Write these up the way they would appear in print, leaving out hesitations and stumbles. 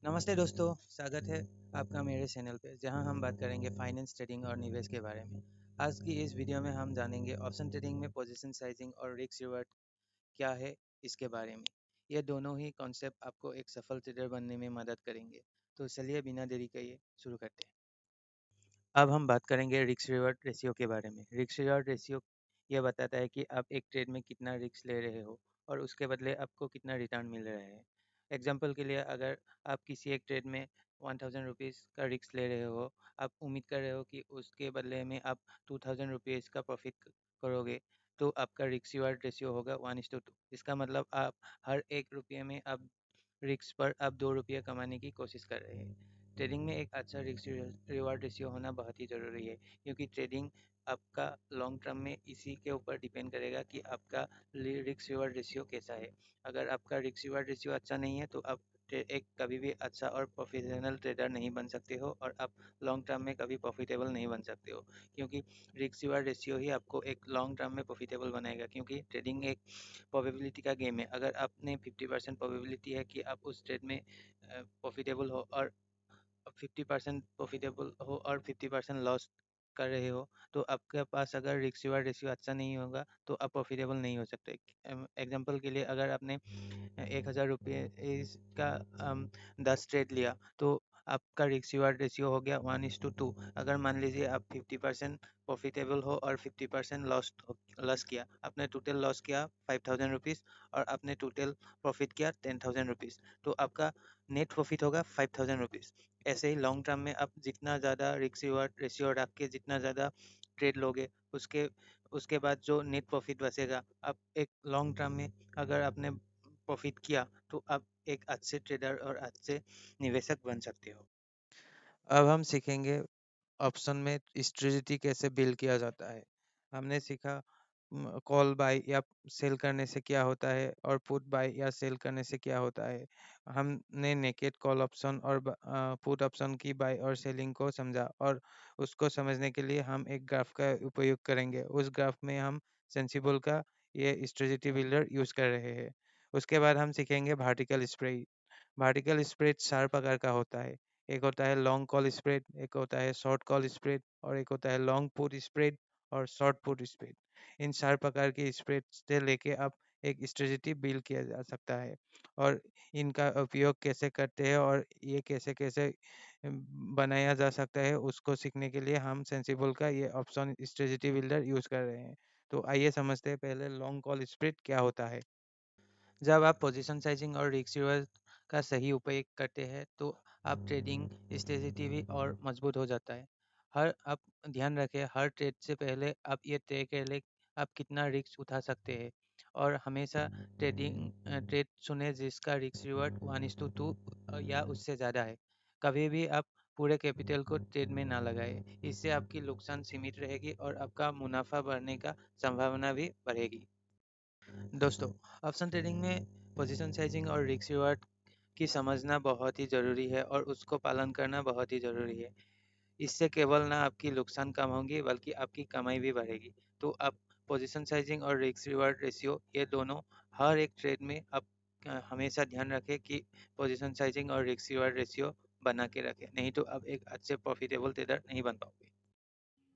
नमस्ते दोस्तों, स्वागत है आपका मेरे चैनल पे जहां हम बात करेंगे फाइनेंस ट्रेडिंग और निवेश के बारे में। आज की इस वीडियो में हम जानेंगे ऑप्शन ट्रेडिंग में पोजीशन साइजिंग और रिस्क रिवॉर्ड क्या है इसके बारे में। ये दोनों ही कॉन्सेप्ट आपको एक सफल ट्रेडर बनने में मदद करेंगे। तो चलिए बिना देरी किए शुरू करते हैं। अब हम बात करेंगे रिस्क रिवॉर्ड रेशियो के बारे में। रिस्क रिवॉर्ड रेशियो यह बताता है कि आप एक ट्रेड में कितना रिस्क ले रहे हो और उसके बदले आपको कितना रिटर्न मिल रहा है। एग्जाम्पल के लिए, अगर आप किसी एक ट्रेड में 1000 रुपीज़ का रिस्क ले रहे हो, आप उम्मीद कर रहे हो कि उसके बदले में आप 2000 रुपीज़ का प्रॉफिट करोगे, तो आपका रिस्क रिवॉर्ड रेशियो होगा 1:2। इसका मतलब आप हर एक रुपये में आप रिस्क पर आप 2 रुपये कमाने की कोशिश कर रहे हैं। ट्रेडिंग में एक अच्छा रिस्क रिवार्ड रेशियो होना बहुत ही ज़रूरी है, क्योंकि ट्रेडिंग आपका लॉन्ग टर्म में इसी के ऊपर डिपेंड करेगा कि आपका रिस्क रिवार्ड रेशियो कैसा है। अगर आपका रिस्क रिवार्ड रेशियो अच्छा नहीं है तो आप एक कभी भी अच्छा और प्रोफेशनल ट्रेडर नहीं बन सकते हो, और आप लॉन्ग टर्म में कभी प्रॉफिटेबल नहीं बन सकते हो, क्योंकि रिस्क रिवार्ड रेशियो ही आपको एक लॉन्ग टर्म में प्रॉफिटेबल बनाएगा। क्योंकि ट्रेडिंग एक प्रोबेबिलिटी का गेम है। अगर आपने 50% प्रोबेबिलिटी है कि आप उस ट्रेड में प्रॉफिटेबल हो, और 50% प्रॉफिटेबल हो और 50% लॉस कर रहे हो, तो आपके पास अगर रिस्क रिवार्ड रेशियो अच्छा नहीं होगा तो आप प्रॉफिटेबल नहीं हो सकते। एग्जांपल के लिए, अगर आपने 1000 रुपये का 10 ट्रेड लिया, तो आपका रिस्क रिवार्ड रेशियो हो गया 1:2। अगर मान लीजिए आप 50% प्रॉफिटेबल हो और 50% लॉस किया, आपने टोटल लॉस किया 5000 रुपीज़ और आपने टोटल प्रॉफिट किया 10,000 रुपीज़, तो आपका नेट प्रॉफिट होगा 5000 रुपीज़। ऐसे ही लॉन्ग टर्म में आप जितना ज़्यादा रिस्क रिवार्ड रेशियो रख के जितना ज़्यादा ट्रेड लोगे, उसके उसके बाद जो नेट प्रॉफिट बचेगा, आप एक लॉन्ग टर्म में अगर आपने प्रॉफिट किया तो आप एक अच्छे ट्रेडर और अच्छे निवेशक बन सकते हो। अब हम सीखेंगे ऑप्शन में स्ट्रेटजी कैसे बिल्ड किया जाता है। हमने सीखा कॉल बाय या सेल करने से क्या होता है, और पुट बाय या सेल करने से क्या होता है। हमने नेकेड कॉल ऑप्शन और पुट ऑप्शन की बाय और सेलिंग को समझा, और उसको समझने के लिए हम एक ग्राफ का उपयोग करेंगे। उस ग्राफ में हम सेंसिबल का ये स्ट्रेटजी बिल्डर यूज कर रहे हैं। उसके बाद हम सीखेंगे वर्टिकल स्प्रेड। वर्टिकल स्प्रेड 4 प्रकार का होता है। एक होता है लॉन्ग कॉल स्प्रेड, एक होता है शॉर्ट कॉल स्प्रेड, और एक होता है लॉन्ग पुट स्प्रेड और शॉर्ट पुट स्प्रेड। इन 4 प्रकार के स्प्रेड से लेके आप एक स्ट्रेटजी बिल्ड किया जा सकता है, और इनका उपयोग कैसे करते हैं और ये कैसे कैसे बनाया जा सकता है, उसको सीखने के लिए हम सेंसिबल का ये ऑप्शन स्ट्रेटजी बिल्डर यूज कर रहे हैं। तो आइए समझते हैं पहले लॉन्ग कॉल स्प्रेड क्या होता है। जब आप पोजीशन साइजिंग और रिस्क रिवर्स का सही उपयोग करते हैं, तो आप ट्रेडिंग स्ट्रेटेजी भी और मजबूत हो जाता है। हर आप ध्यान रखें, हर ट्रेड से पहले आप ये तय कर लें आप कितना रिस्क उठा सकते हैं, और हमेशा ट्रेड चुने जिसका रिस्क रिवर्ड 1:2 या उससे ज़्यादा है। कभी भी आप पूरे कैपिटल को ट्रेड में ना लगाएं। इससे आपकी नुकसान सीमित रहेगी और आपका मुनाफा बढ़ने का संभावना भी बढ़ेगी। दोस्तों, ऑप्शन ट्रेडिंग में पोजीशन साइजिंग और रिस्क रिवार्ड की समझना बहुत ही ज़रूरी है, और उसको पालन करना बहुत ही ज़रूरी है। इससे केवल ना आपकी नुकसान कम होंगी बल्कि आपकी कमाई भी बढ़ेगी। तो आप पोजीशन साइजिंग और रिस्क रिवार्ड रेशियो ये दोनों हर एक ट्रेड में आप हमेशा ध्यान रखें कि पोजीशन साइजिंग और रिस्क रिवार्ड रेशियो बना के रखें, नहीं तो आप एक अच्छे प्रॉफिटेबल ट्रेडर नहीं बन पाओगे।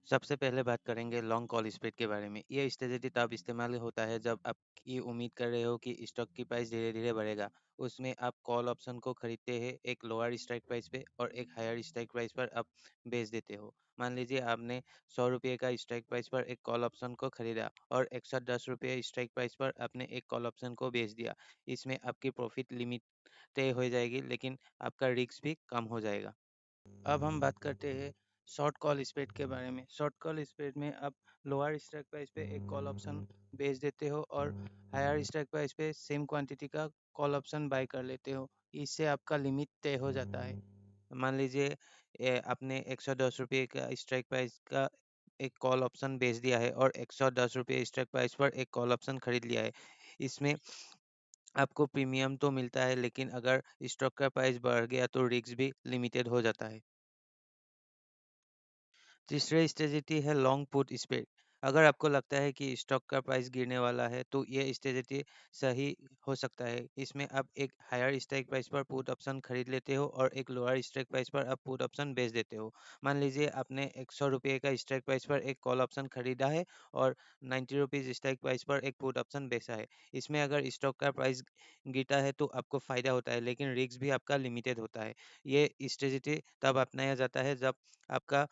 सबसे पहले बात करेंगे लॉन्ग कॉल स्प्रेड के बारे में। ये स्ट्रेटेजी तब इस्तेमाल होता है जब आप ये उम्मीद कर रहे हो कि स्टॉक की प्राइस धीरे धीरे बढ़ेगा। उसमें आप कॉल ऑप्शन को खरीदते हैं एक लोअर स्ट्राइक प्राइस पे, और एक हायर स्ट्राइक प्राइस पर आप बेच देते हो। मान लीजिए आपने 100 रुपये का स्ट्राइक प्राइस पर एक कॉल ऑप्शन को खरीदा, और 110 रुपये स्ट्राइक प्राइस पर आपने एक कॉल ऑप्शन को बेच दिया। इसमें आपकी प्रॉफिट लिमिट तय हो जाएगी, लेकिन आपका रिस्क भी कम हो जाएगा। अब हम बात करते हैं शॉर्ट कॉल स्प्रेड के बारे में। शॉर्ट कॉल स्प्रेड में आप लोअर स्ट्राइक प्राइस पे एक कॉल ऑप्शन बेच देते हो, और हायर स्ट्राइक प्राइस पे सेम क्वांटिटी का कॉल ऑप्शन बाय कर लेते हो। इससे आपका लिमिट तय हो जाता है। मान लीजिए आपने 110 रुपये का स्ट्राइक प्राइस का एक कॉल ऑप्शन बेच दिया है, और 110 रुपये स्ट्राइक प्राइस पर एक कॉल ऑप्शन खरीद लिया है। इसमें आपको प्रीमियम तो मिलता है, लेकिन अगर स्टॉक का प्राइस बढ़ गया तो रिस्क भी लिमिटेड हो जाता है। तीसरी स्ट्रेटजी है लॉन्ग पुट स्प्रेड। अगर आपको लगता है कि स्टॉक का प्राइस गिरने वाला है, तो ये स्ट्रेटजी सही हो सकता है। इसमें आप एक हायर स्ट्राइक प्राइस पर पुट ऑप्शन खरीद लेते हो और एक लोअर स्ट्राइक प्राइस पर आप पुट ऑप्शन बेच देते हो। मान लीजिए आपने 100 रुपये का स्ट्राइक प्राइस पर एक कॉल ऑप्शन खरीदा है और 90 रुपीज़ स्ट्राइक प्राइस पर एक पुट ऑप्शन बेचा है। इसमें अगर स्टॉक का प्राइस गिरता है तो आपको फ़ायदा होता है, लेकिन रिस्क भी आपका लिमिटेड होता है। ये स्ट्रेटजी तब अपनाया जाता है जब आपका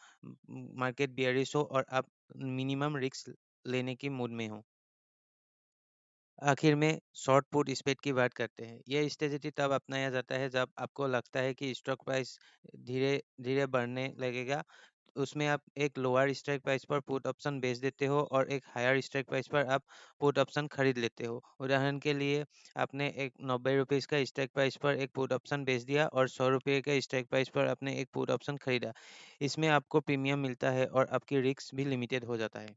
मार्केट बेयरिश हो और आप मिनिमम रिस्क लेने की मूड में हो। आखिर में शॉर्ट पुट स्प्रेड की बात करते हैं। यह स्ट्रेटजी तब अपनाया जाता है जब आपको लगता है कि स्टॉक प्राइस धीरे धीरे बढ़ने लगेगा। उसमें आप एक लोअर स्ट्राइक प्राइस पर पुट ऑप्शन बेच देते हो और एक हायर स्ट्राइक प्राइस पर आप पुट ऑप्शन खरीद लेते हो। उदाहरण के लिए आपने एक 90 रुपीज़ का स्ट्राइक प्राइस पर एक पुट ऑप्शन बेच दिया और 100 रुपये का स्ट्राइक प्राइस पर आपने एक पुट ऑप्शन खरीदा। इसमें आपको प्रीमियम मिलता है और आपकी रिस्क भी लिमिटेड हो जाता है।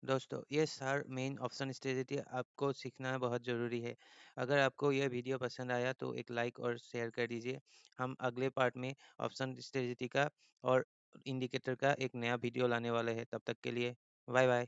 दोस्तों, ये सार मेन ऑप्शन स्ट्रेटजी आपको सीखना बहुत ज़रूरी है। अगर आपको यह वीडियो पसंद आया तो एक लाइक और शेयर कर दीजिए। हम अगले पार्ट में ऑप्शन स्ट्रेटजी का और इंडिकेटर का एक नया वीडियो लाने वाले हैं। तब तक के लिए बाय बाय।